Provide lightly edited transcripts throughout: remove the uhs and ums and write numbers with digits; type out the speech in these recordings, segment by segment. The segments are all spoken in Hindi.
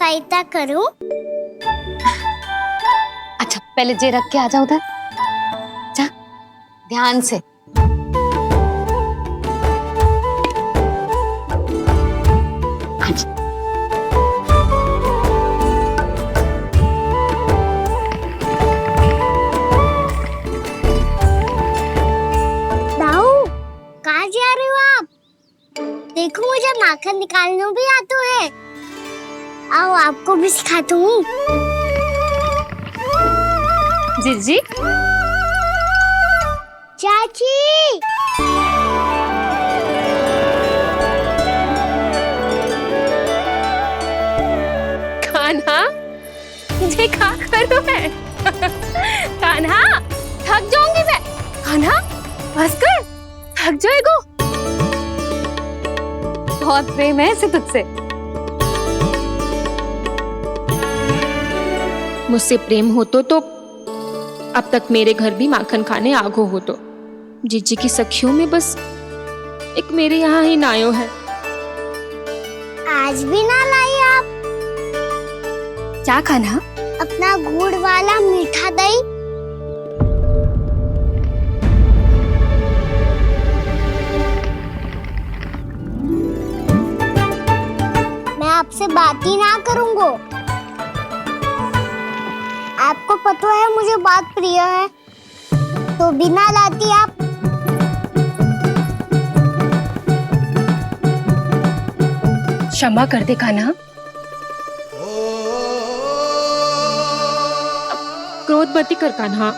सहायता करूं? अच्छा पहले जे रख के आ जा उधर, जा ध्यान से। अच्छा दाऊ, कहाँ जा रहे हो आप? देखो मुझे माखन निकालना भी आता है। आओ आपको भी सिखाता हूँ। जीजी, चाची, कान्हा ये क्या कर रहा है? कान्हा थक जाऊंगी मैं। कान्हा बस कर, थक जाएगा। बहुत प्रेम है इसे तुझसे। मुझसे प्रेम हो तो अब तक मेरे घर भी माखन खाने आगो हो तो। जीजी की सखियों में बस एक मेरे यहाँ ही नायो है। आज भी ना लाई आप क्या कान्हा? अपना गुड़ वाला मीठा दही? मैं आपसे बात ही ना करूंगा। आपको पता है मुझे बात प्रिय है, तो बिना लाती आप। क्षमा कर दे कान्हा। क्रोध मत कर कान्हा,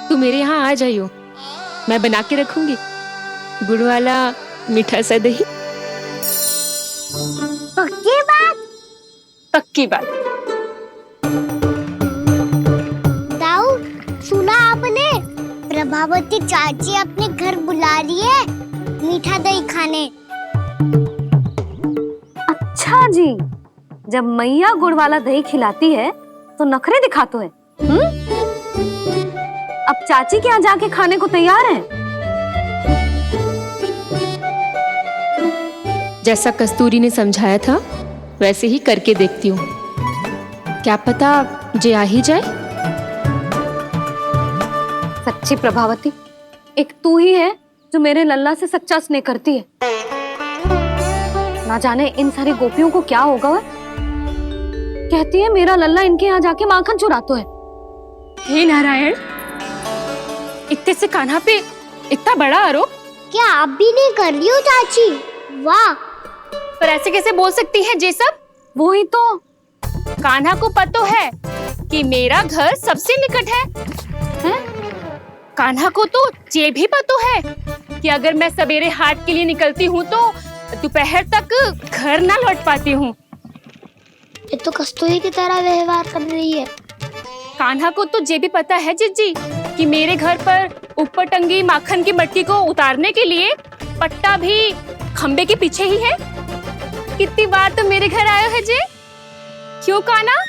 तू मेरे यहाँ आ जाइयो, मैं बना के रखूंगी गुड़ वाला मीठा सा दही। पक्की बात? पक्की बात। दाऊ, सुना आपने? प्रभावती चाची अपने घर बुला रही है मीठा दही खाने। अच्छा जी, जब मैया गुड़ वाला दही खिलाती है तो नखरे दिखाते हैं। अब चाची के यहाँ जाके खाने को तैयार हैं। जैसा कस्तूरी ने समझाया था वैसे ही करके देखती हूँ, क्या पता जे आ ही जाए। सच्ची प्रभावती, एक तू ही है जो मेरे लल्ला से सच्चा स्नेह करती है। ना जाने इन सारी गोपियों को क्या होगा। वह कहती है मेरा लल्ला इनके यहाँ जाके माखन चुराता है। हे नारायण, इतने से कान्हा पे इतना बड़ा आरोप? क्या आप भी नहीं कर रही हो चाची? वाह! पर ऐसे कैसे बोल सकती है जे सब? वो ही तो। कान्हा को पता है कि मेरा घर सबसे निकट है, हैं? कान्हा को तो ये भी पता है कि अगर मैं सवेरे हाट के लिए निकलती हूँ तो दोपहर तक घर ना लौट पाती हूँ। ये तो कस्तूरी की तरह व्यवहार कर रही है। कान्हा को तो ये भी पता है जीजी कि मेरे घर पर ऊपर टंगी माखन की मटकी को उतारने के लिए पट्टा भी खंबे के पीछे ही है। कितनी बार तो मेरे घर आयो है जे। क्यों कान्हा?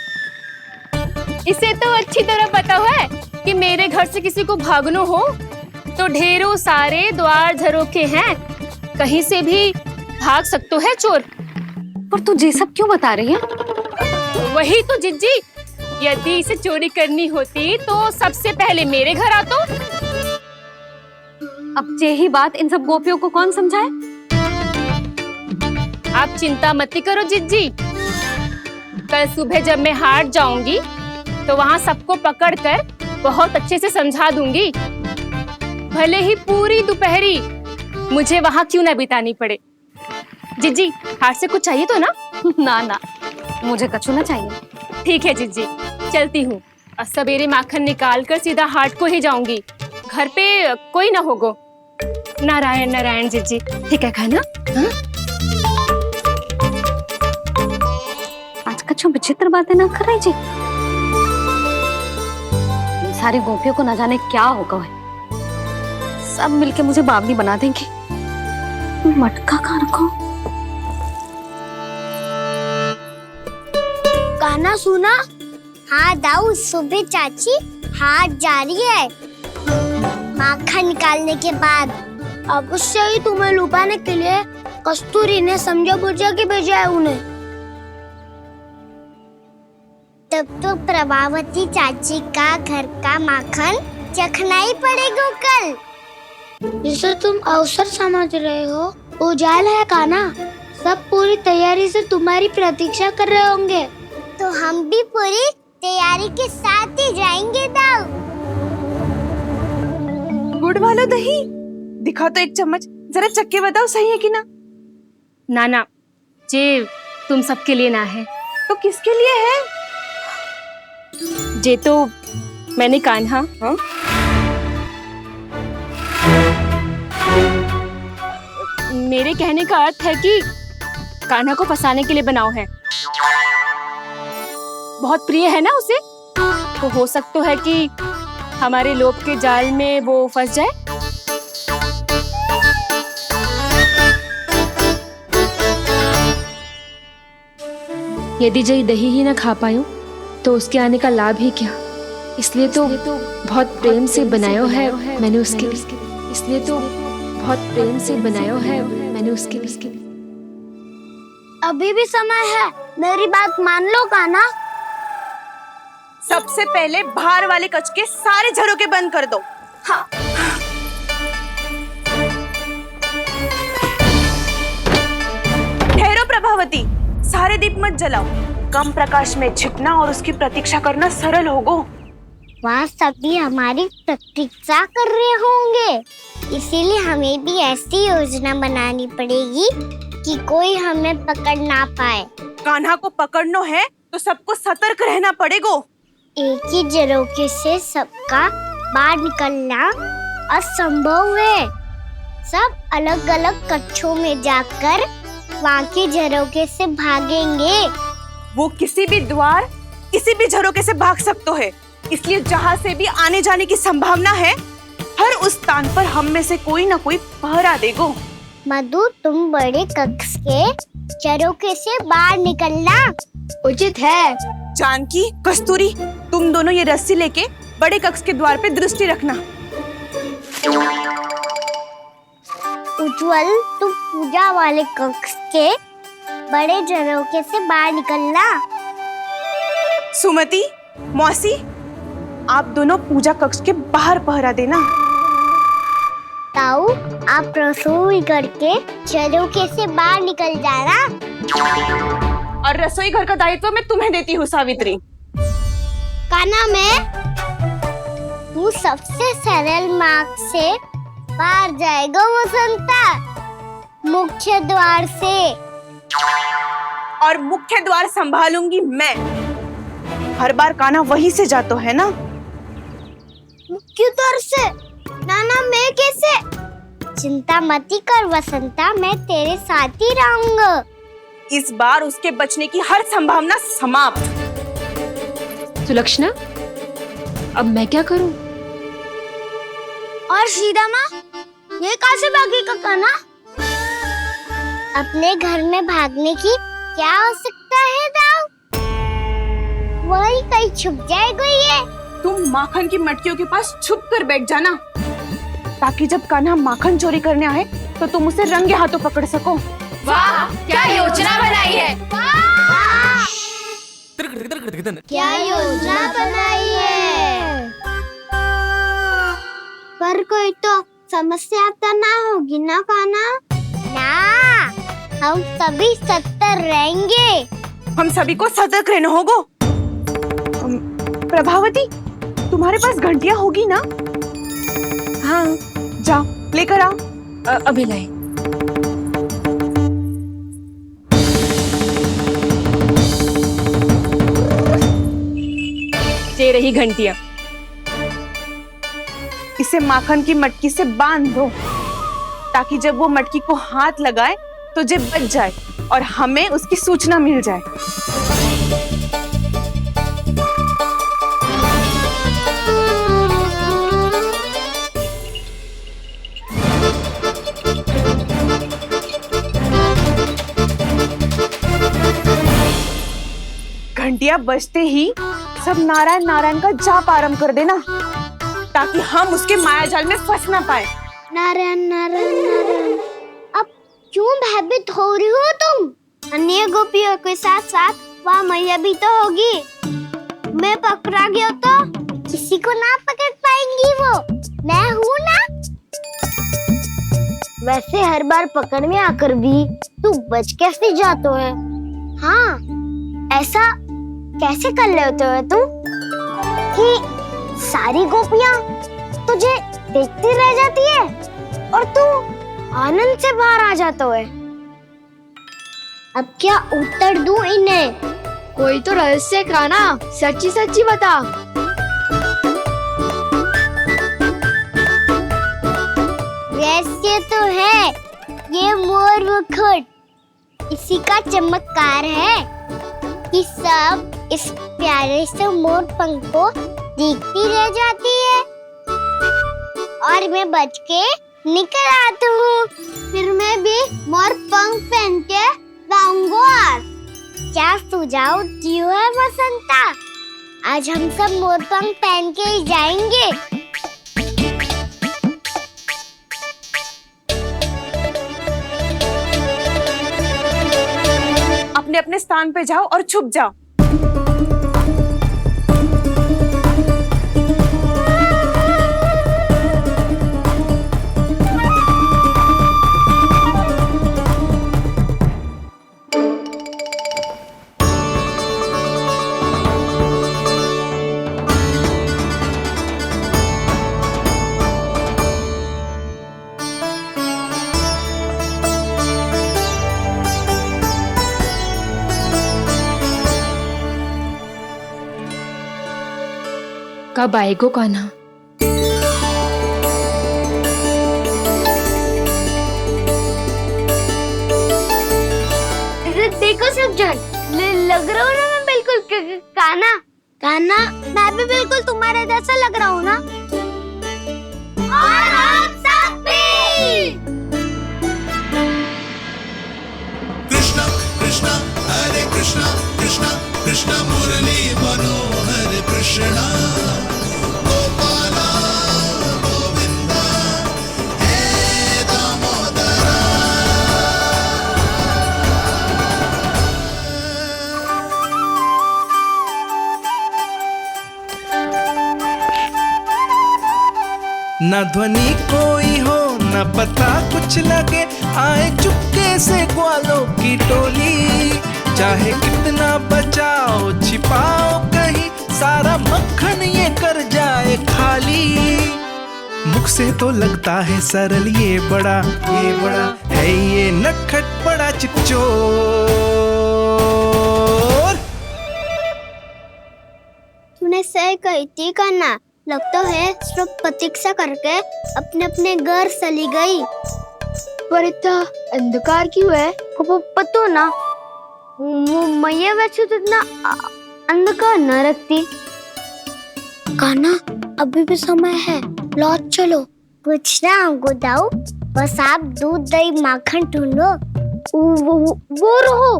इसे तो अच्छी तरह पता है कि मेरे घर से किसी को भागना हो तो ढेरों सारे द्वार झरोखे हैं, कहीं से भी भाग सकते है चोर। पर तू ये सब क्यों बता रही है? वही तो जिज्जी, यदि इसे चोरी करनी होती तो सबसे पहले मेरे घर आतो। अब यही बात इन सब गोपियों को कौन समझाए? आप चिंता मत करो जिज्जी, कल सुबह जब मैं हाट जाऊंगी तो वहाँ सबको पकड़कर बहुत अच्छे से समझा दूंगी, भले ही पूरी दोपहरी मुझे वहाँ क्यों ना बितानी पड़े। जिज्जी, हाट से कुछ चाहिए तो ना? ना ना, मुझे कछु ना चाहिए। ठीक है जिज्जी, चलती हूँ। सवेरे माखन निकाल कर सीधा हाट को ही जाऊंगी, घर पे कोई ना होगो। नारायण नारायण जिज्जी, ठीक है खाना? हाँ? आज कछु विचित्र बातें ना कर रही जी। इन सारी गोपियों को न जाने क्या होगा है। सब मिलके मुझे बावली बना देंगे। मटका कहाँ रखो? गाना सुना? हाँ दाऊ, सुबह चाची हाट जा रही है माखन निकालने के बाद। अवश्य ही तुम्हें लुभाने के लिए कस्तूरी ने समझा बुझा के भेजा है उन्हें। तब तो प्रभावती चाची का घर का माखन चखना ही पड़ेगा कल। जिसे तुम अवसर समझ रहे हो, उजाला है कान्हा। सब पूरी तैयारी से तुम्हारी प्रतीक्षा कर रहे होंगे। तो हम भी पूरी तैयारी के साथ ही जाएंगे दाऊ। गुड़ वाला दही दिखा तो एक चम्मच, जरा चख के बताओ सही है कि ना। नाना जे तुम सबके लिए ना है। तो किसके लिए है? जे तो मैंने कान्हा हाँ? मेरे कहने का अर्थ है कि कान्हा को फंसाने के लिए बनाओ है। बहुत प्रिय है ना उसे, तो हो सकता है कि हमारे लोभ के जाल में वो फंस जाए। यदि जय दही ही न खा पायो तो उसके आने का लाभ ही क्या। इसलिए तो बहुत प्रेम से बनायो है मैंने उसके लिए। इसलिए तो बहुत प्रेम से बनायो है मैंने उसके लिए। अभी भी समय है, मेरी बात मान लो कान्हा। सबसे पहले बाहर वाले कच के सारे झरोके बंद कर दो। हाँ। ठहरो प्रभावती, सारे दीप मत जलाओ। कम प्रकाश में छिपना और उसकी प्रतीक्षा करना सरल होगो। वहाँ सभी हमारी प्रतीक्षा कर रहे होंगे, इसीलिए हमें भी ऐसी योजना बनानी पड़ेगी कि कोई हमें पकड़ ना पाए। कान्हा को पकड़ना है तो सबको सतर्क रहना पड़ेगा। एक ही झरोखे से सबका बाहर निकलना असंभव है। सब अलग अलग कक्षों में जाकर वहाँ के झरोखे से भागेंगे। वो किसी भी द्वार, किसी भी झरोके से भाग सकते है, इसलिए जहाँ से भी आने जाने की संभावना है, हर उस स्थान पर हम में से कोई ना कोई पहरा देगो। मधु, तुम बड़े कक्ष के झरोखे से बाहर निकलना उचित है। जानकी, कस्तूरी, तुम दोनों ये रस्सी लेके बड़े कक्ष के द्वार पे दृष्टि रखना। उज्जवल, तुम पूजा वाले कक्ष के बड़े झरोखे से बाहर निकलना। सुमति, मौसी, आप दोनों पूजा कक्ष के बाहर पहरा देना। ताऊ, आप रसोई करके झरोखे से बाहर निकल जाना। और रसोई घर का दायित्व मैं तुम्हें देती हूँ सावित्री। कान्हा, तू सबसे सरल मार्ग से बाहर जाएगा वसंता, मुख्य द्वार से। और मुख्य द्वार संभालूंगी मैं। हर बार कान्हा वहीं से जातो है ना। मुख्य द्वार से? नाना, मैं कैसे? चिंता मत कर वसंता, मैं तेरे साथ ही रहूंगा। इस बार उसके बचने की हर संभावना समाप्त। सुलक्षणा, अब मैं क्या करूं? और सीधा माँ, ये कहाँ से भागेगा कान्हा? अपने घर में भागने की क्या हो सकता है दाऊ? वही कहीं छुप जाएगा ये। तुम माखन की मटकियों के पास छुप कर बैठ जाना, ताकि जब कान्हा माखन चोरी करने आए तो तुम उसे रंगे हाथों पकड़ सको। वाह, क्या योजना बनाई है। क्या योजना बनाई है? पर कोई तो समस्या तो ना होगी ना कान्हा? ना, हम सभी सत्तर रहेंगे। हम सभी को सतर्क रहना होगा। प्रभावती, तुम्हारे पास घंटियां होगी ना? हाँ, जाओ लेकर आओ। अभी लाई। ये रही घंटियां। इसे माखन की मटकी से बांध दो, ताकि जब वो मटकी को हाथ लगाए तो जे बच जाए और हमें उसकी सूचना मिल जाए। घंटियां बजते ही सब नारायण नारायण का जाप आरंभ कर देना, ताकि हम उसके मायाजाल में फंस ना पाए। नारायण नारायण नारायण। अब क्यों भयभीत हो रही हो तुम? अन्य गोपियों के साथ साथ वहाँ मैया भी तो होगी। मैं पकड़ा गया तो किसी को ना पकड़ पाएंगी वो, मैं हूँ ना। वैसे हर बार पकड़ में आकर भी तू बच कैसे जाता है? हाँ, ऐसा कैसे कर लेते हो तुम कि सारी गोपियां तुझे देखती रह जाती है और तू आनंद से बाहर आ जाता है? अब क्या उत्तर दूं इन्हें? कोई तो रहस्य काना, सच्ची सच्ची बता। रहस्य तो है, ये मोर मुकुट इसी का चमत्कार है कि सब इस प्यारे से मोर पंख को देखती रह जाती है और मैं बच के निकल आता हूँ। फिर मैं भी मोर पंख पहन के गाऊंगा। क्या सुझाव दियो है बसंता? आज हम सब मोर पंख पहन के ही जाएंगे। अपने अपने स्थान पे जाओ और छुप जाओ। कब आएगो कान्हा? देखो सब जन, लग रहा हूँ ना मैं बिल्कुल काना। काना, मैं भी बिल्कुल तुम्हारे जैसा लग रहा हूँ ना। और हम सब भी। कृष्णा कृष्णा हरे कृष्णा कृष्णा कृष्णा मुरली मनोहर कृष्णा गोपाला गोविंदा हे दामोदरा। न ध्वनि कोई हो न पता कुछ लगे, आए चुपके से ग्वालों की टोली। चाहे कितना बचाओ छिपाओ कहीं, सारा मक्खन ये कर जाए खाली। मुख से तो लगता है सरल, ये बड़ा है ये नटखट बड़ा चिकचोर। तूने सही कही थी कान्हा, लगता है सिर्फ प्रतीक्षा करके अपने अपने घर चली गई। पर इतना अंधकार क्यों है? पतो ना, मैया वैसे तो इतना अंधकार न रखती। कान्हा, अभी भी समय है, लौट चलो। कुछ ना हमको दाऊ, बस आप दूध दही माखन ढूंढो। वो रहो।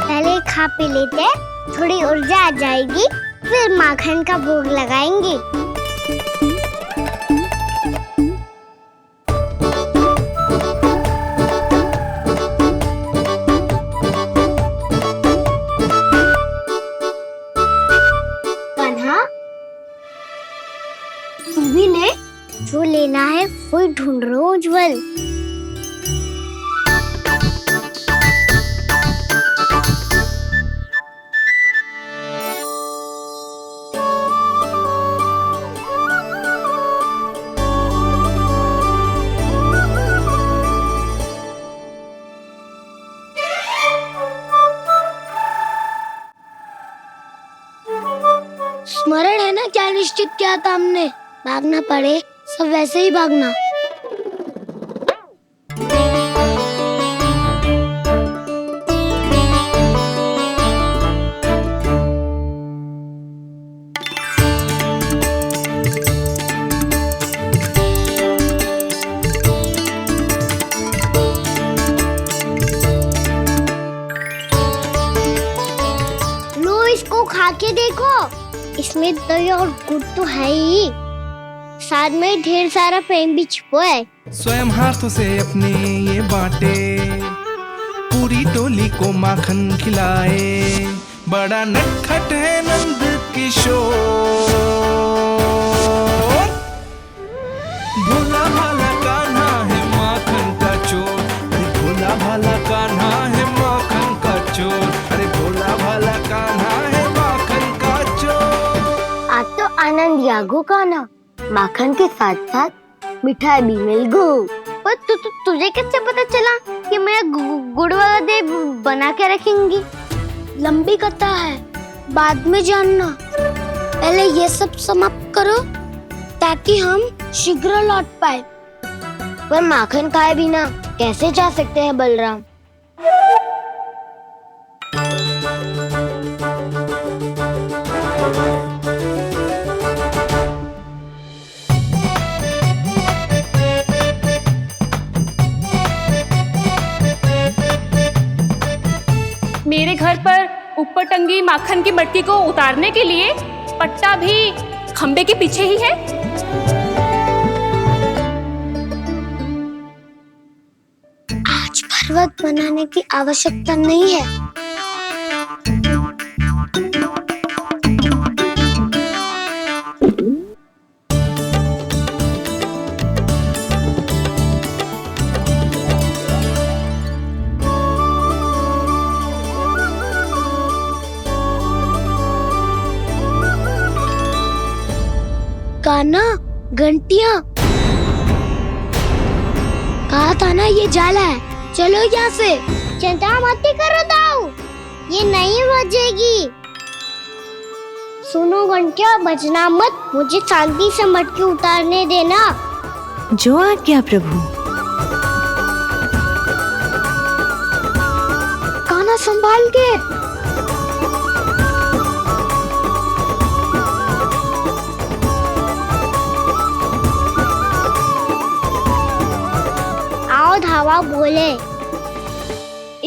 पहले खा पी लेते, थोड़ी ऊर्जा आ जाएगी, फिर माखन का भोग लगाएंगे। कान्हा, तू भी ले, जो लेना है वही ढूंढ रहा हूँ उज्जवल। स्मरण है ना क्या निश्चित किया था हमने? भागना पड़े सब वैसे ही भागना। लो, इसको खा के देखो, इसमें दही और गुड़ तो है ही। साथ में ढेर सारा प्रेम भी छुपा है। स्वयं हाथों से अपने ये बांटे, पूरी टोली को माखन खिलाए। बड़ा नटखट है नंद किशोर, भोला भाला कान्हा है माखन का चोर। अरे भोला भाला कान्हा है माखन का चोर। अरे भोला भाला कान्हा है माखन का चोर। आज तो आनंद यागो का ना, माखन के साथ साथ मिठाई भी मिल गई। पर तुझे कैसे पता चला कि मैं गुड़ वाला देव बना के रखेंगी? लंबी कथा है, बाद में जानना। पहले ये सब समाप्त करो ताकि हम शीघ्र लौट पाए। पर माखन खाए बिना कैसे जा सकते हैं बलराम? मेरे घर पर ऊपर टंगी माखन की मटकी को उतारने के लिए पट्टा भी खंबे के पीछे ही है। आज पर्वत बनाने की आवश्यकता नहीं है। कान्हा, घंटियां, कहा था ना ये जाला है। चलो यहाँ से। चिंता मत करो दाऊ, ये नहीं बजेगी। सुनो घंटिया, बजना मत, मुझे शांति से मटकी उतारने देना। जो आज्ञा प्रभु। कान्हा संभाल के। धावा बोले,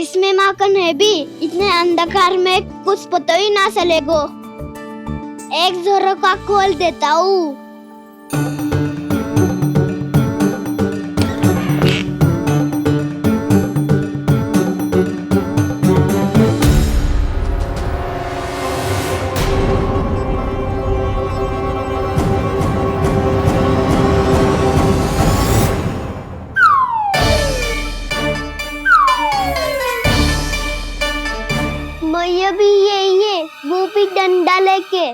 इसमें माखन है भी, इतने अंधकार में कुछ पता ही ना चलेगो। एक जोरों का खोल देता हूँ। मैया भी यही है, वो भी डंडा लेके।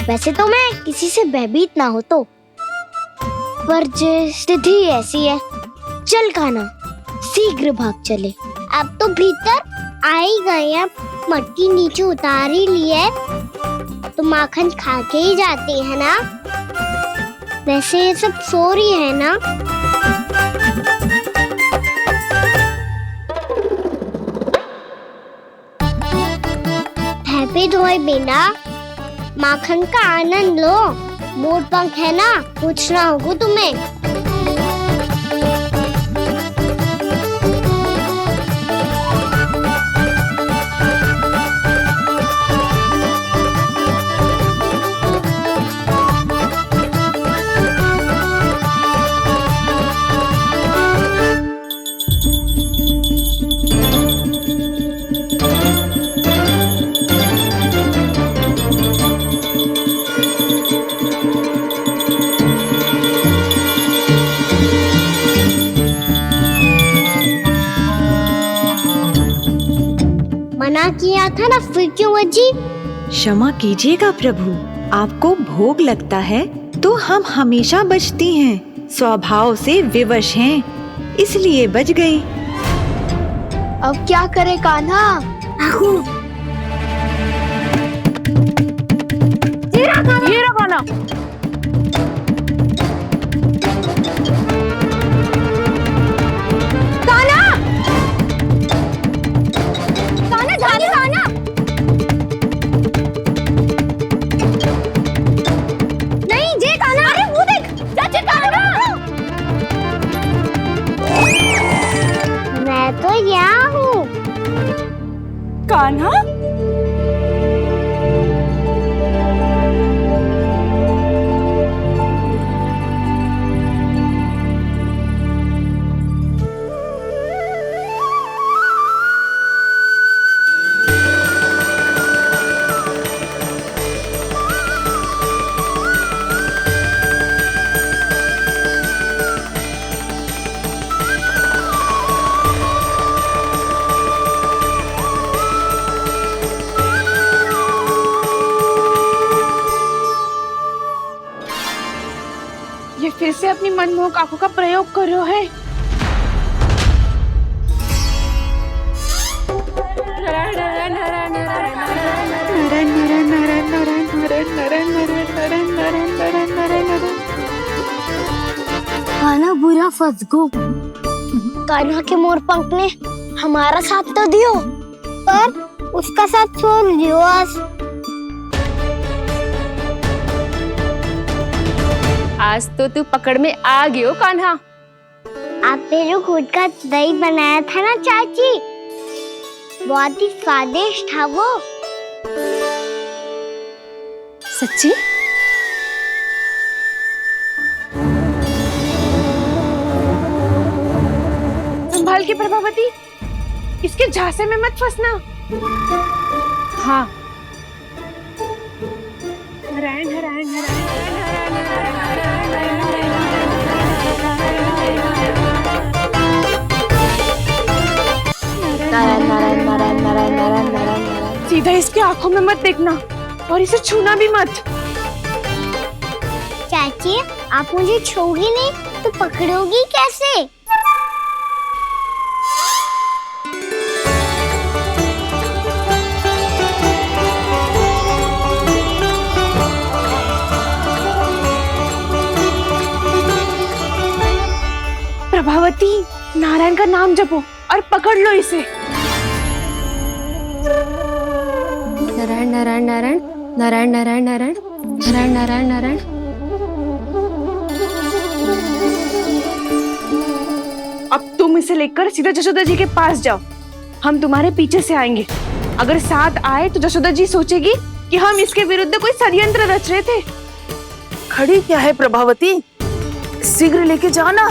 वैसे तो मैं किसी से भयभीत ना हो तो, पर स्थिति ऐसी है। चल कान्हा, शीघ्र भाग चले। अब तो भीतर आ ही गए हैं, मटकी नीचे उतार ही लिए, तो माखन खा के ही जाते हैं ना। वैसे ये सब सो रही है ना। हैप्पी धोए बिना माखन का आनंद लो। मोर पंख है ना, पूछना होगा तुम्हें। मना किया था ना, फिर क्यों बजी? क्षमा कीजिएगा प्रभु, आपको भोग लगता है तो हम हमेशा बजती हैं, स्वभाव से विवश हैं, इसलिए बज गई। अब क्या करे कान्हा? ये रहा कान्हा। मैं तो यहाँ हूँ। कान्हा, मनमोहक आंखों का प्रयोग कर रहे है। कान्हा बुरा फंस गो। कान्हा के मोर पंख ने हमारा साथ तो दियो, पर उसका साथ छोड़ दियो आज। आज तो तू पकड़ में आ गयो कान्हा। आपने जो खुद का दही बनाया था ना चाची, बहुत ही स्वादिष्ट था वो। सच्ची? संभाल के प्रभावती, इसके झांसे में मत फंसना। हाँ। नारायण नारायण नारायण। सीधा इसके आंखों में मत देखना और इसे छूना भी मत। चाची, आप मुझे छोड़ोगी नहीं तो पकड़ोगी कैसे? प्रभावती, नारायण का नाम जपो और पकड़ लो इसे। नारायण नारायण नारायण नारायण नारायण नारायण नारायण नारायण नारायण। अब तुम इसे लेकर सीधा जशोदा जी के पास जाओ, हम तुम्हारे पीछे से आएंगे। अगर साथ आए तो जशोदा जी सोचेगी कि हम इसके विरुद्ध कोई षड्यंत्र रच रहे थे। खड़ी क्या है प्रभावती, शीघ्र लेके जाओ ना।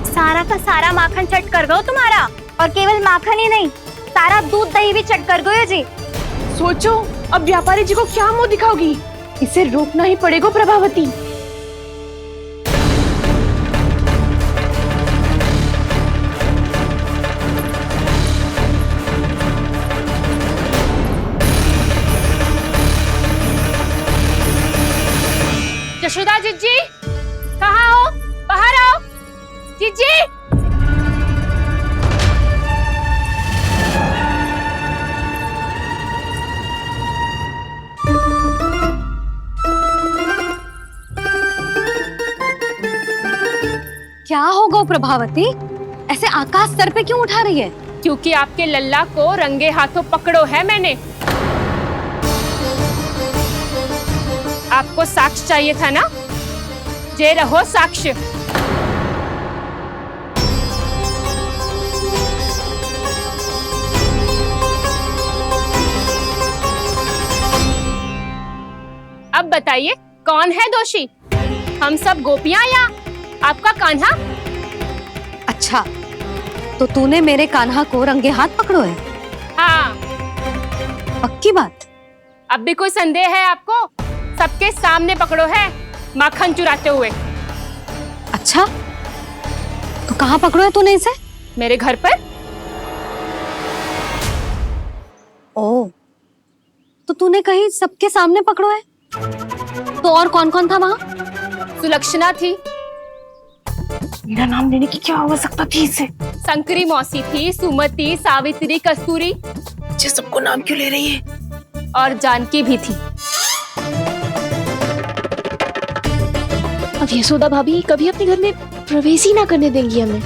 सारा का सारा माखन चट कर गयो तुम्हारा, और केवल माखन ही नहीं, सारा दूध दही भी चट कर गयो जी। सोचो अब व्यापारी जी को क्या मुंह दिखाओगी। इसे रोकना ही पड़ेगा प्रभावती। यशोदा जीजी, कहाँ हो? बाहर आओ जीजी। क्या होगा प्रभावती, ऐसे आकाश सर पे क्यों उठा रही है? क्योंकि आपके लल्ला को रंगे हाथों पकड़ो है मैंने। आपको साक्ष्य चाहिए था ना, जे रहो साक्ष्य। अब बताइए कौन है दोषी, हम सब गोपियां या आपका कान्हा? अच्छा, तो तूने मेरे कान्हा को रंगे हाथ पकड़ो है? हाँ। पक्की बात? अब भी कोई संदेह है आपको? सबके सामने पकड़ो है माखन चुराते हुए। अच्छा, तो कहाँ पकड़ो है तूने इसे? मेरे घर पर। ओ, तो तूने कहीं सबके सामने पकड़ो है? तो और कौन कौन था वहाँ? सुलक्षणा थी। मेरा नाम लेने की क्या आवश्यकता थी इसे? संकरी मौसी थी, सुमति, सावित्री, कस्तूरी। ये सबको नाम क्यों ले रही है? और जानकी भी थी। अब यशोदा भाभी कभी अपने घर में प्रवेश ही ना करने देंगी हमें।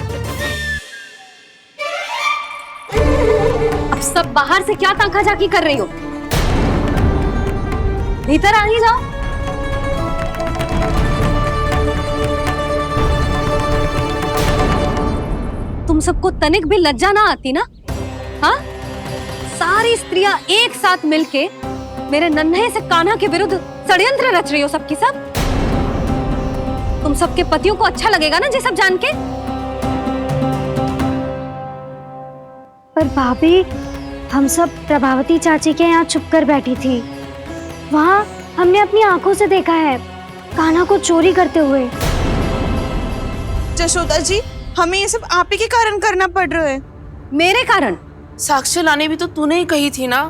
अब सब बाहर से क्या ताका झाकी कर रही हो? भीतर आ ही जाओ। तुम सबको तनिक भी लज्जा ना आती ना? हाँ, सारी स्त्रियां एक साथ मिलके मेरे नन्हे से कान्हा के विरुद्ध षड्यंत्र रच रही हो सबकी सब। तुम सबके पतियों को अच्छा लगेगा ना ये सब जान के? पर भाभी, हम सब प्रभावती चाची के यहाँ छुप कर बैठी थी। वहाँ हमने अपनी आंखों से देखा है कान्हा को चोरी करते हुए। जशोदा जी, हमें ये सब आप ही के कारण करना पड़ रहा है। मेरे कारण? साक्ष्य लाने भी तो तूने ही कही थी ना।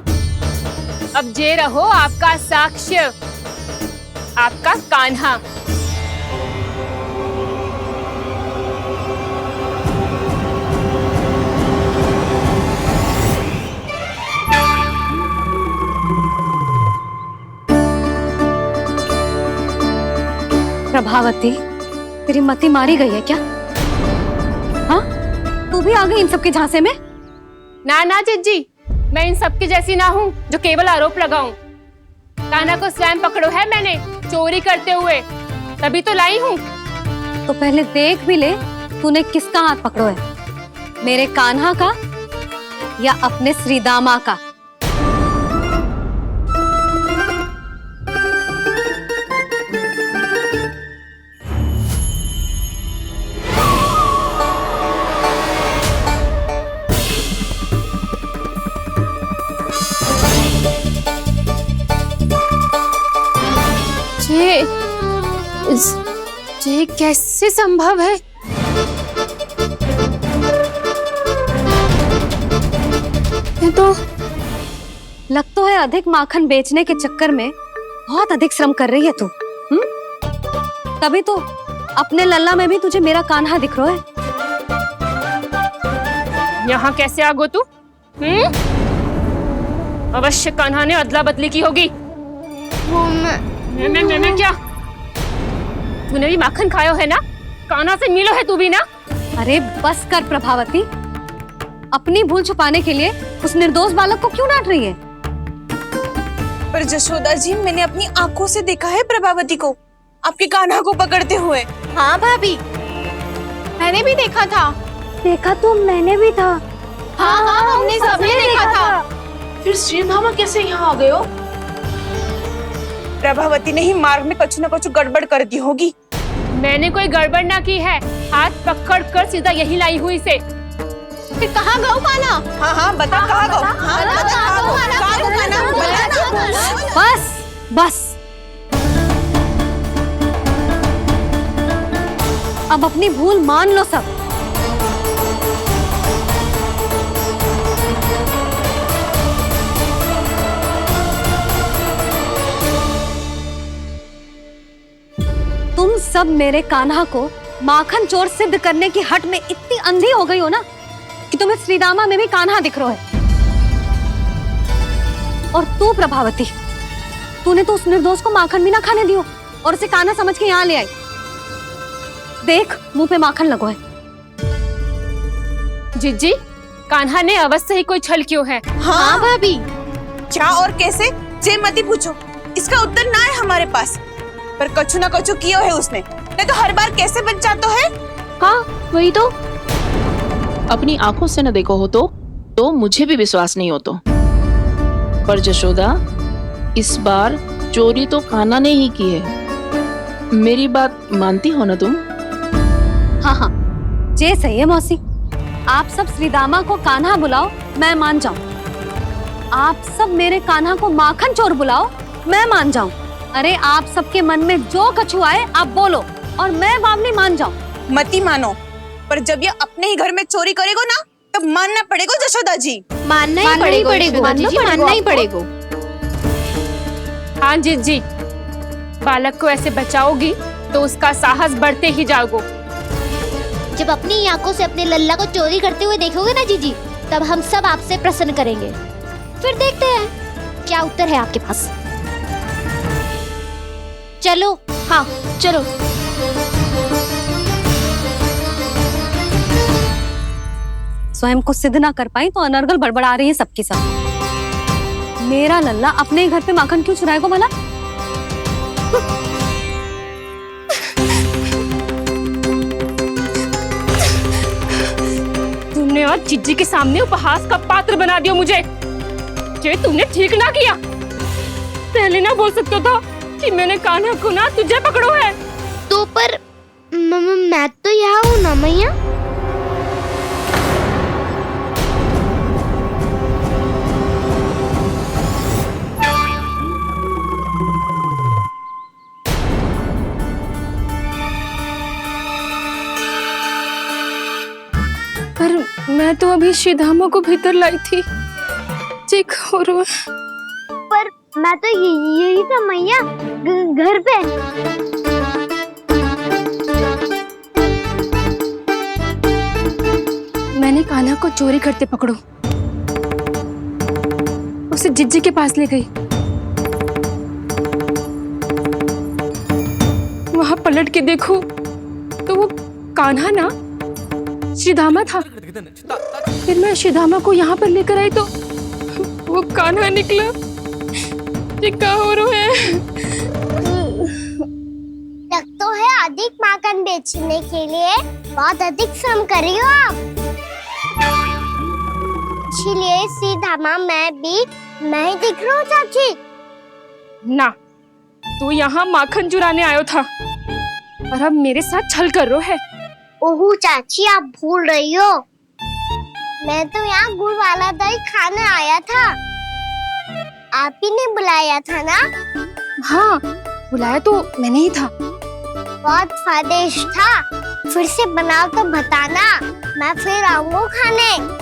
अब जे रहो आपका साक्ष्य, आपका कान्हा। प्रभावती, तेरी मति मारी गई है क्या? हाँ, तू भी आ गई इन सबके झांसे में? ना ना जिज्जी, मैं इन सबकी जैसी ना हूँ जो केवल आरोप लगाऊं। कान्हा को स्वयं पकड़ो है मैंने चोरी करते हुए, तभी तो लाई हूँ। तो पहले देख भी ले तूने किसका हाथ पकड़ो है, मेरे कान्हा का या अपने श्रीदामा का? ये कैसे संभव है? ये तो लग तो है अधिक माखन बेचने के चक्कर में बहुत अधिक श्रम कर रही है तू। तभी तो अपने लल्ला में भी तुझे मेरा कान्हा दिख रहा है। यहाँ कैसे आ गो तू? अवश्य कान्हा ने अदला बदली की होगी। मैं क्या? तूने भी माखन खायो है ना? कान्हा से मिलो है तू भी ना? अरे बस कर प्रभावती, अपनी भूल छुपाने के लिए उस निर्दोष बालक को क्यों डांट रही है? पर जशोदा जी, मैंने अपनी आंखों से देखा है प्रभावती को आपके कान्हा को पकड़ते हुए। हाँ भाभी, मैंने भी देखा था। देखा तो मैंने भी था। हाँ हाँ, हमने सबने देखा था। फिर श्रीधामा कैसे यहाँ आ गए हो? प्रभावती ने ही मार्ग में कुछ न कुछ गड़बड़ कर दी होगी। मैंने कोई गड़बड़ ना की है, हाथ पकड़ कर सीधा यही लाई हुई से। फिर कहाँ गौ कान्हा? हाँ हाँ बता कहाँ गौ? हाँ बता कहाँ गौ? बस बस, अब अपनी भूल मान लो सब। तुम सब मेरे कान्हा को माखन चोर सिद्ध करने की हट में इतनी अंधी हो गई हो ना कि तुम्हें श्रीदामा में भी कान्हा दिख रहा है। और तू प्रभावती, तूने तो उस निर्दोष को माखन भी ना खाने दियो और उसे कान्हा समझ के यहाँ ले आई। देख, मुंह पे माखन लगो है। जिज्जी, कान्हा ने अवश्य ही कोई छल क्यों है। हाँ भाभी, क्या और कैसे? जे मती पूछो, इसका उत्तर ना है हमारे पास। पर कछु ना कछु किया है उसने, नहीं तो हर बार कैसे बच जाता है। हाँ वही तो, अपनी आंखों से न देखो हो तो मुझे भी विश्वास नहीं हो तो। पर जशोदा, इस बार चोरी तो कान्हा ने ही की है। मेरी बात मानती हो ना तुम? हाँ हाँ, जे सही है मौसी। आप सब श्रीदामा को कान्हा बुलाओ, मैं मान जाऊं। आप सब मेरे कान्हा को माखन चोर बुलाओ, मैं मान जाऊं। अरे आप सबके मन में जो कछु आए आप बोलो और मैं बावली मान जाऊं। मती मानो, पर जब ये अपने ही घर में चोरी करेगो ना तब मानना पड़ेगा जशोदा जी। मानना ही पड़ेगा। हाँ जिज्जी, बालक को ऐसे बचाओगी तो उसका साहस बढ़ते ही जाओगे। जब अपनी आंखों से अपने लल्ला को चोरी करते हुए देखोगे ना जीजी, तब हम सब आपसे प्रसन्न करेंगे। फिर देखते हैं क्या उत्तर है आपके पास। चलो। हाँ चलो। स्वयं को सिद्ध ना कर पाई तो अनर्गल बड़बड़ा रही है सबकी सब। मेरा लल्ला अपने घर पे माखन क्यों चुराएगा भला? तुमने आज जिज्जी के सामने उपहास का पात्र बना दिया मुझे। ये तुमने ठीक ना किया। पहले ना बोल सकता था कि मैंने कान्हा को ना तुझे पकड़ो है। तो पर मैं तो यहाँ हूँ ना मैया। पर मैं तो अभी श्रीधामा को भीतर लाई थी। चेक हो रहा है। पर मैं तो यही था मैया, घर पे। मैंने कान्हा को चोरी करते पकड़ो, उसे जिज्जी के पास ले गई, वहां पलट के देखूं तो वो कान्हा ना श्रीधामा था। फिर मैं श्रीधामा को यहाँ पर लेकर आई तो वो कान्हा निकला। ये क्या हो रहा है? लग तो है अधिक माखन बेचने के लिए बहुत अधिक श्रम कर रही हो आप। इसीलिए सीधामा मैं ही दिख रहा हूँ चाची। ना, तू यहाँ माखन चुराने आयो था और अब मेरे साथ छल कर रो है। ओह चाची, आप भूल रही हो, मैं तो यहाँ गुड़ वाला दही खाने आया था। आप ही ने बुलाया था ना? हाँ, बुलाया तो मैंने ही था। बहुत स्वादिष्ट था। फिर से बनाओ तो बताना, मैं फिर आऊंगा खाने।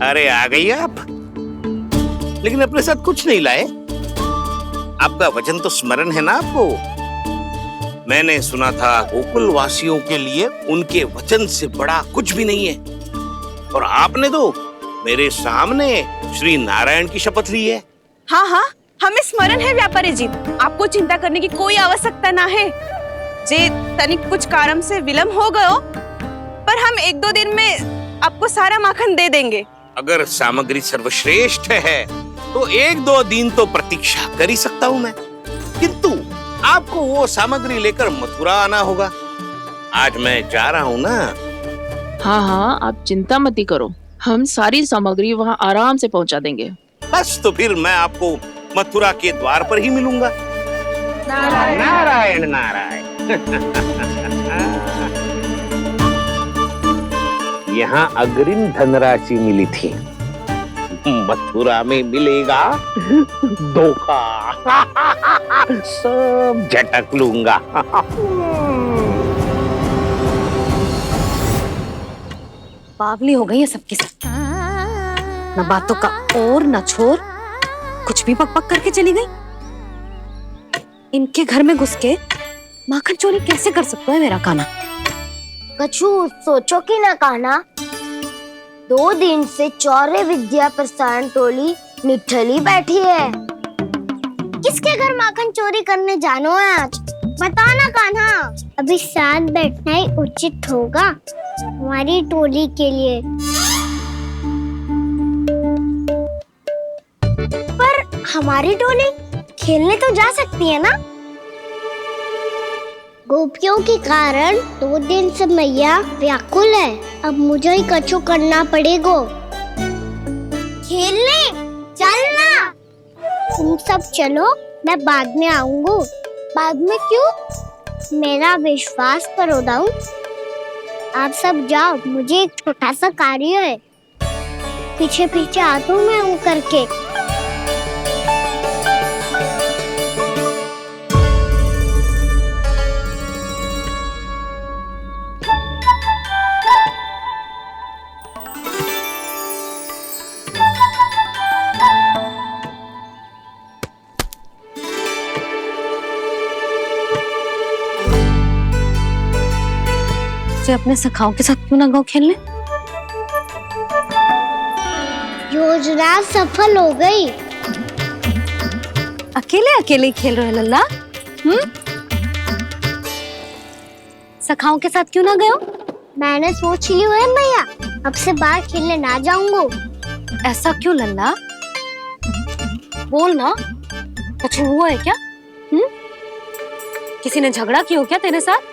अरे आ गई आप, लेकिन अपने साथ कुछ नहीं लाए। आपका वचन तो स्मरण है ना आपको? मैंने सुना था गोकुल वासियों के लिए उनके वचन से बड़ा कुछ भी नहीं है, और आपने तो मेरे सामने श्री नारायण की शपथ ली है। हाँ हाँ, हमें स्मरण है व्यापारी जी, आपको चिंता करने की कोई आवश्यकता ना है। जे तनिक कुछ कारण से विलंब हो गयो, पर हम 1-2 दिन में आपको सारा माखन दे देंगे। अगर सामग्री सर्वश्रेष्ठ है तो 1-2 दिन तो प्रतीक्षा कर ही सकता हूँ मैं, किंतु आपको वो सामग्री लेकर मथुरा आना होगा। आज मैं जा रहा हूँ ना। हाँ हाँ, आप चिंता मत ही करो, हम सारी सामग्री वहाँ आराम से पहुँचा देंगे। बस तो फिर मैं आपको मथुरा के द्वार पर ही मिलूंगा। नारायण नारायण। यहाँ अग्रिम धनराशि मिली थी, मथुरा में मिलेगा धोखा। सब झटक लूंगा। बावली हो गई है सबकी सब। न बातों का और न छोर, कुछ भी पक पक करके चली गई। इनके घर में घुस के माखन चोरी कैसे कर सकता है मेरा कान्हा? कछु सोचो कि ना कान्हा, 2 दिन से चौर्य विद्या प्रसारण टोली निठली बैठी है। किसके घर माखन चोरी करने जानो है आज? बताना कान्हा। अभी साथ बैठना ही उचित होगा हमारी टोली के लिए। पर हमारी टोली खेलने तो जा सकती है ना? गोपियों के कारण 2 दिन से मैया व्याकुल है। अब मुझे ही कछु करना पड़ेगा। खेलने चलना। तुम सब चलो, मैं बाद में आऊंगा। बाद में क्यों? मेरा विश्वास करो दाऊ। आप सब जाओ, मुझे एक छोटा सा कार्य है। पीछे पीछे आता हूँ मैं करके। अपने सखाओं के साथ क्यों ना गाँव खेलने? योजना सफल हो गई। अकेले अकेले ही खेल रहे हो लल्ला? सखाओं के साथ क्यों ना गए हो? मैंने सोच लिया है मैया, अब से बाहर खेलने ना जाऊंगा। ऐसा क्यों लल्ला? बोल ना, कुछ हुआ है क्या? किसी ने झगड़ा किया हो क्या तेरे साथ?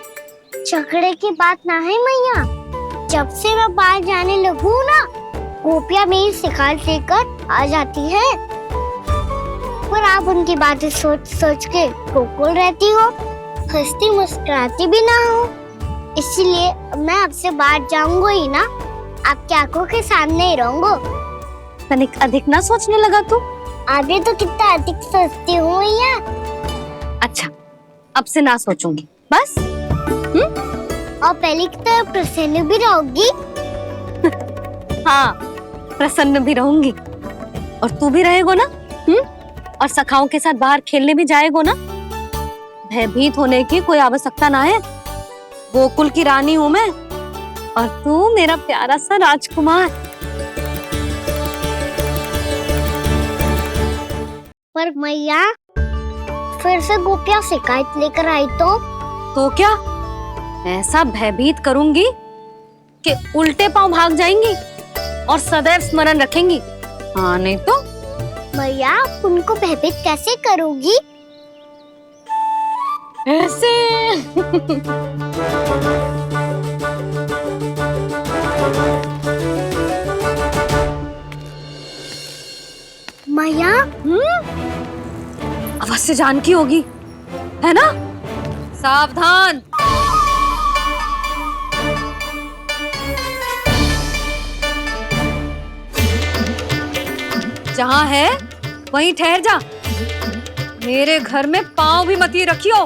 झगड़े की बात ना है मैया। जब से मैं बाहर जाने लगू ना, गोपियां मेरी शिकायत लेकर आ जाती है, पर आप उनकी बातें सोच सोच के गोकुल रहती हो, हंसती मुस्कुराती भी ना हो। इसलिए मैं आपसे बाहर जाऊंगा ही ना, आपकी आंखों के सामने ही रहूंगा। तनिक अधिक ना सोचने लगा तू? आगे तो कितना अधिक सोचती हूँ मैया। अच्छा, अब से ना सोचूंगी बस। और पहले की तरह प्रसन्न भी रहोगी। हाँ, प्रसन्न भी रहूंगी। और तू भी रहेगा ना? और सखाओं के साथ बाहर खेलने भी जाएगो ना। भयभीत होने की कोई आवश्यकता ना है। गोकुल की रानी हूं मैं और तू मेरा प्यारा सा राजकुमार। पर मैया फिर से गोपियां शिकायत लेकर आई तो क्या ऐसा भयभीत करूंगी कि उल्टे पांव भाग जाएंगी और सदैव स्मरण रखेंगी। हाँ नहीं तो मैया उनको भयभीत कैसे करोगी? ऐसे मैया अवश्य जानकी होगी, है ना? सावधान। जहां है वहीं ठहर जा। मेरे घर में पांव भी मत ही रखियो,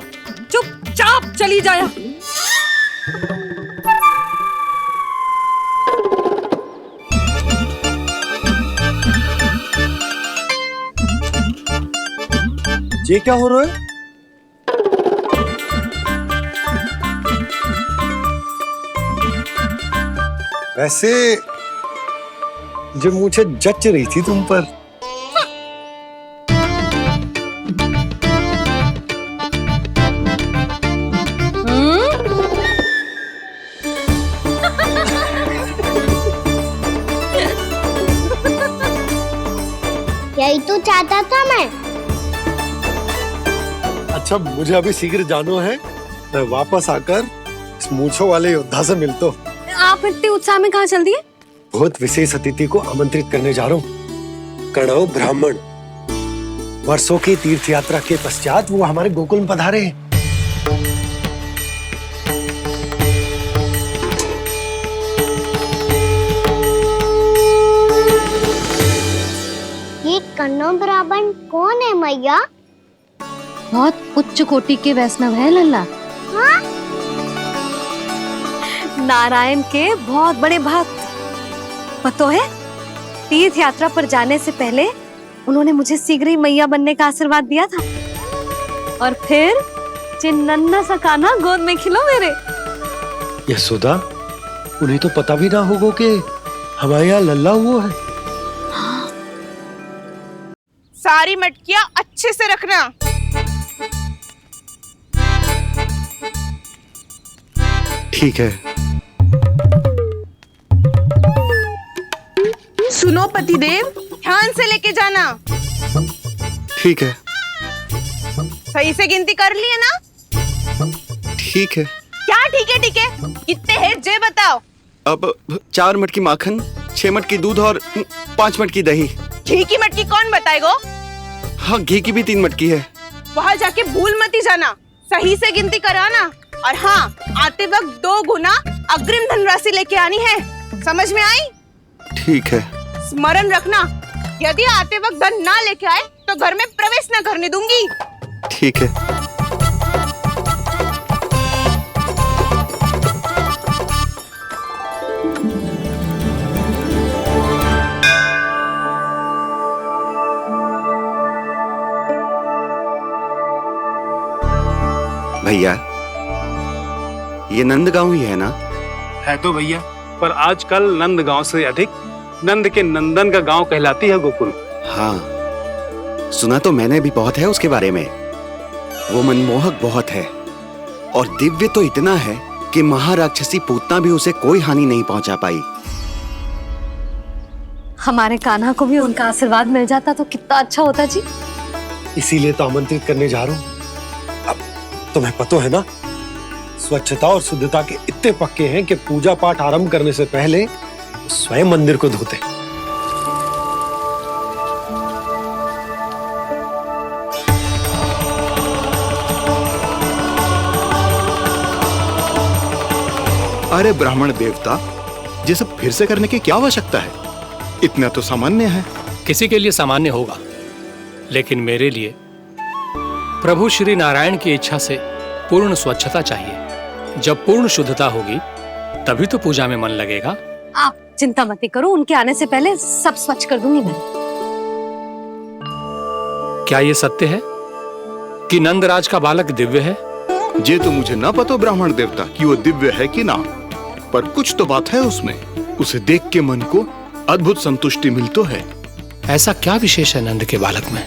चुपचाप चली जाया। ये क्या हो रहा है? वैसे जो मुझे जच रही थी तुम पर। यही तो चाहता था मैं। अच्छा मुझे अभी शीघ्र जाना है, मैं वापस आकर इस मूंछों वाले योद्धा से मिलता हूँ। आप इतने उत्साह में कहाँ चल दिए? बहुत विशेष अतिथि को आमंत्रित करने जा रहा हूँ। कणव ब्राह्मण वर्षों की तीर्थ यात्रा के पश्चात वो हमारे गोकुल में पधारे हैं। ये कन्नौ ब्राह्मण कौन है मैया? बहुत उच्च कोटि के वैष्णव है लल्ला। हाँ? नारायण के बहुत बड़े भक्त। पता है तीर्थ यात्रा पर जाने से पहले उन्होंने मुझे शीघ्र ही मैया बनने का आशीर्वाद दिया था और फिर चिन्नन्ना सा कान्हा गोद में खिलो मेरे। यशोदा उन्हें तो पता भी ना होगा कि हमारे यहाँ लल्ला हुआ है। सारी मटकियां अच्छे से रखना। ठीक है। सुनो पतिदेव, ध्यान से लेके जाना। ठीक है। सही से गिनती कर लिए ना? ठीक है। क्या ठीक है ठीक है? कितने हैं जे बताओ। अब 4 मटकी माखन, 6 मटकी दूध और 5 मटकी दही। घी की मटकी कौन बताएगा? हाँ घी की भी 3 मटकी है। वहाँ जाके भूल मत ही जाना, सही से गिनती कराना। और हाँ, आते वक्त 2 गुना अग्रिम धनराशि लेके आनी है, समझ में आई? ठीक है। स्मरण रखना, यदि आते वक्त धन ना लेके आए तो घर में प्रवेश न करने दूंगी। ठीक है। भैया ये नंदगांव ही है ना? है तो भैया, पर आजकल नंदगांव से अधिक नंद के नंदन का गांव कहलाती है गोकुल। हाँ सुना तो मैंने भी बहुत है उसके बारे में। वो मनमोहक बहुत है और दिव्य तो इतना है कि महाराक्षसी पूतना भी उसे कोई हानि नहीं पहुंचा पाई। हमारे कान्हा को भी उनका आशीर्वाद मिल जाता तो कितना अच्छा होता जी। इसीलिए तो आमंत्रित करने जा रहा हूँ। अब तुम्हें पता है ना, स्वच्छता और शुद्धता के इतने पक्के हैं कि पूजा पाठ आरंभ करने से पहले स्वयं मंदिर को धोते। अरे ब्राह्मण देवता, ये सब फिर से करने की क्या आवश्यकता है? इतना तो सामान्य है। किसी के लिए सामान्य होगा, लेकिन मेरे लिए प्रभु श्री नारायण की इच्छा से पूर्ण स्वच्छता चाहिए। जब पूर्ण शुद्धता होगी तभी तो पूजा में मन लगेगा। आप चिंता मत करो, उनके आने से पहले सब स्वच्छ कर दूंगी मैं। क्या ये सत्य है कि नंदराज का बालक दिव्य है? ये तो मुझे ना पता ब्राह्मण देवता कि वो दिव्य है कि ना, पर कुछ तो बात है उसमें। उसे देख के मन को अद्भुत संतुष्टि मिल तो है। ऐसा क्या विशेष है नंद के बालक में?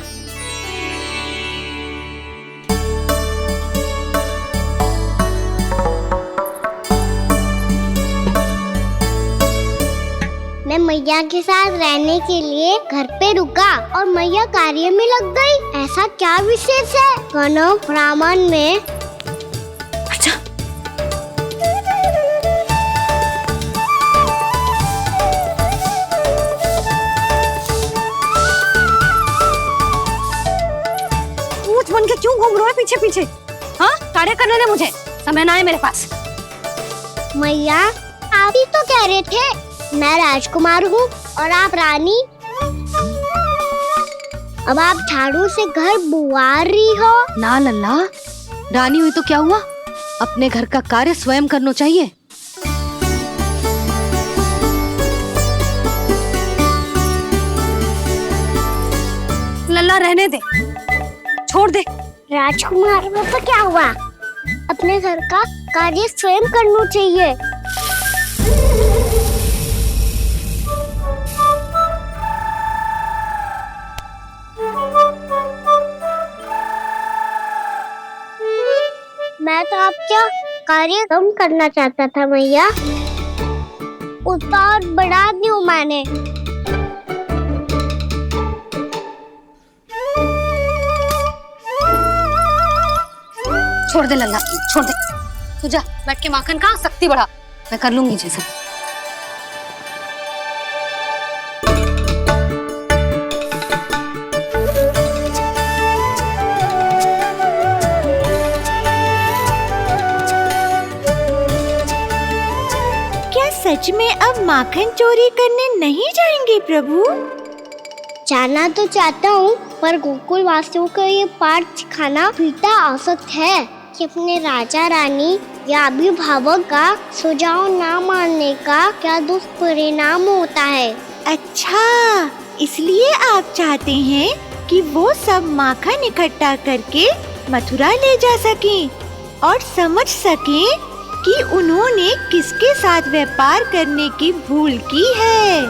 मैं मैया के साथ रहने के लिए घर पे रुका और मैया कार्य में लग गई। ऐसा क्या विशेष है कनव ब्राह्मण में? अच्छा, ऊंट बन के क्यों घूम रहे हो पीछे पीछे? हाँ, कार्य करने दे मुझे, समय ना है मेरे पास। मैया, आप ही तो कह रहे थे मैं राजकुमार हूँ और आप रानी। अब आप झाड़ू से घर बुआर रही हो। ना लल्ला, रानी हुई तो क्या हुआ, अपने घर का कार्य स्वयं करना चाहिए। लल्ला रहने दे, छोड़ दे। राजकुमार में तो क्या हुआ, अपने घर का कार्य स्वयं करना चाहिए। मैं तो आपका कार्य कम करना चाहता था मैया, उसका और बढ़ा दूं मैंने। छोड़ दे लल्ला, छोड़ दे। तू जा बैठ के माखन खा, शक्ति बढ़ा, मैं कर लूंगी जैसे। सच में अब माखन चोरी करने नहीं जाएंगे प्रभु? जाना तो चाहता हूँ, पर गोकुल वासियों को ये पाठ सिखाना पिता औसत है कि अपने राजा रानी या अभिभावक का सुझाव ना मानने का क्या दुष्परिणाम होता है। अच्छा, इसलिए आप चाहते हैं कि वो सब माखन इकट्ठा करके मथुरा ले जा सकें और समझ सकें कि उन्होंने किसके साथ व्यापार करने की भूल की है।